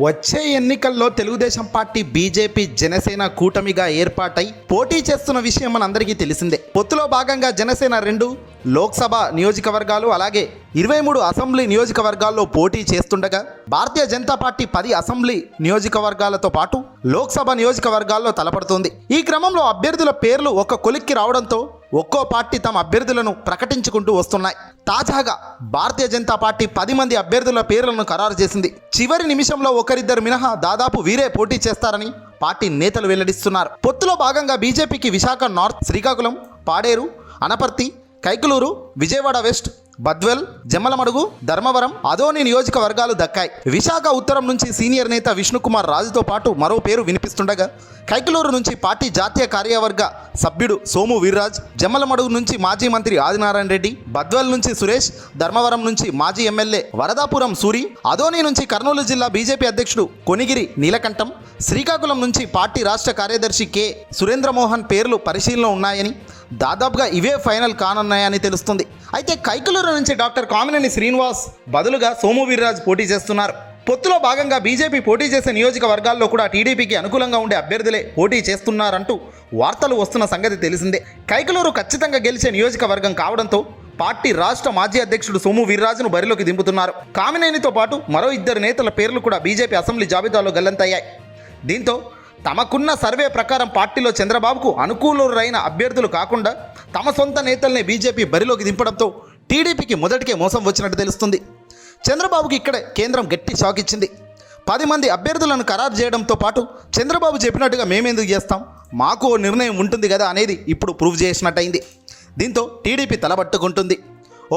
వచ్చే ఎన్నికల్లో Telugu Desam party BJP Janasena కూటమిగా ఏర్పాటై పోటీ చేస్తున్న విషయం మనందరికీ తెలిసిందే. పొత్తులో భాగంగా జనసేన 2 లోక్సభ నియోజకవర్గాలు అలాగే 23 అసెంబ్లీ నియోజకవర్గాల్లో పోటీ చేస్తుండగా భారతీయ జనతా పార్టీ 10 అసెంబ్లీ నియోజకవర్గాలతో పాటు లోక్సభ నియోజకవర్గాల్లో తలపడుతోంది. ఈ క్రమంలో అభ్యర్థుల పేర్లు ఒక కొలిక్కి రావడంతో ఒక్కో పార్టీ తమ అభ్యర్థులను ప్రకటించుకుంటూ వస్తున్నాయి. తాజాగా భారతీయ జనతా పార్టీ 10 మంది అభ్యర్థుల పేర్లను ఖరారు చేసింది. చివరి నిమిషంలో ఒకరిద్దరు మినహా దాదాపు వీరే పోటీ చేస్తారని పార్టీ నేతలు వెల్లడిస్తున్నారు. పొత్తులో భాగంగా బీజేపీకి విశాఖ నార్త్, శ్రీకాకుళం, పాడేరు, అనపర్తి, కైకలూరు, విజయవాడ వెస్ట్, బద్వెల్, జమ్మలమడుగు, ధర్మవరం, అదోని నియోజకవర్గాలు దక్కాయి. విశాఖ ఉత్తరం నుంచి సీనియర్ నేత విష్ణుకుమార్ రాజుతో పాటు మరో పేరు వినిపిస్తుండగా కైకలూరు నుంచి పార్టీ జాతీయ కార్యవర్గ సభ్యుడు సోము వీర్రాజ్, జమ్మలమడుగు నుంచి మాజీ మంత్రి ఆదినారాయణ రెడ్డి, బద్వెల్ నుంచి సురేష్, ధర్మవరం నుంచి మాజీ ఎమ్మెల్యే వరదాపురం సూరి, అదోని నుంచి కర్నూలు జిల్లా బీజేపీ అధ్యక్షుడు కొనిగిరి నీలకంఠం, శ్రీకాకుళం నుంచి పార్టీ రాష్ట్ర కార్యదర్శి కె సురేంద్రమోహన్ పేర్లు పరిశీలనలో ఉన్నాయని, దాదాపుగా ఇవే ఫైనల్ కానున్నాయని తెలుస్తుంది. అయితే కైకలూరు నుంచి డాక్టర్ కామినేని శ్రీనివాస్ బదులుగా సోము వీర్రాజ్ పోటీ చేస్తున్నారు. పొత్తులో భాగంగా బీజేపీ పోటీ చేసే నియోజకవర్గాల్లో కూడా టీడీపీకి అనుకూలంగా ఉండే అభ్యర్థులే పోటీ చేస్తున్నారంటూ వార్తలు వస్తున్న సంగతి తెలిసిందే. కైకలూరు ఖచ్చితంగా గెలిచే నియోజకవర్గం కావడంతో పార్టీ రాష్ట్ర మాజీ అధ్యక్షుడు సోము వీర్రాజును బరిలోకి దింపుతున్నారు. కామినేనితో పాటు మరో 2 నేతల పేర్లు కూడా బీజేపీ అసెంబ్లీ జాబితాలో గల్లంతయ్యాయి. దీంతో తమకున్న సర్వే ప్రకారం పార్టీలో చంద్రబాబుకు అనుకూలురైన అభ్యర్థులు కాకుండా తమ సొంత నేతల్ని బీజేపీ బరిలోకి దింపడంతో టీడీపీకి మొదటికే మోసం వచ్చినట్టు తెలుస్తుంది. చంద్రబాబుకి ఇక్కడే కేంద్రం గట్టి షాక్ ఇచ్చింది. 10 మంది అభ్యర్థులను ఖరారు చేయడంతో పాటు చంద్రబాబు చెప్పినట్టుగా మేమెందుకు చేస్తాం, మాకు ఓ నిర్ణయం ఉంటుంది కదా అనేది ఇప్పుడు ప్రూవ్ చేసినట్టయింది. దీంతో టీడీపీ తలబట్టుకుంటుంది.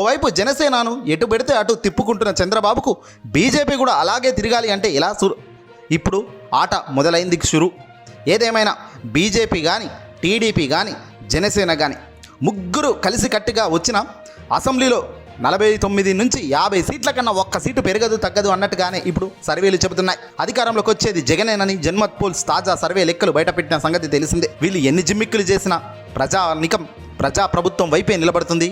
ఓవైపు జనసేనను ఎటు పెడితే అటు తిప్పుకుంటున్న చంద్రబాబుకు బీజేపీ కూడా అలాగే తిరగాలి అంటే ఎలా ఇప్పుడు ఆట మొదలైంది షురు. ఏదేమైనా బీజేపీ కానీ టీడీపీ కానీ జనసేన కానీ ముగ్గురు కలిసికట్టుగా వచ్చిన అసెంబ్లీలో 49 నుంచి 50 సీట్ల కన్నా ఒక్క సీటు పెరగదు తగ్గదు అన్నట్టుగానే ఇప్పుడు సర్వేలు చెబుతున్నాయి. అధికారంలోకి వచ్చేది జగనేనని జన్మత్ పోల్స్ తాజా సర్వే లెక్కలు బయటపెట్టిన సంగతి తెలిసిందే. వీళ్ళు ఎన్ని జిమ్మిక్కులు చేసినా ప్రజా ప్రభుత్వం వైపే నిలబడుతుంది,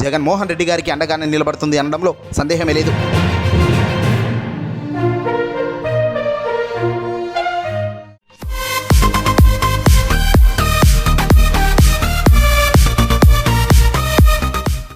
జగన్మోహన్ రెడ్డి గారికి అండగానే నిలబడుతుంది అనడంలో సందేహమే లేదు.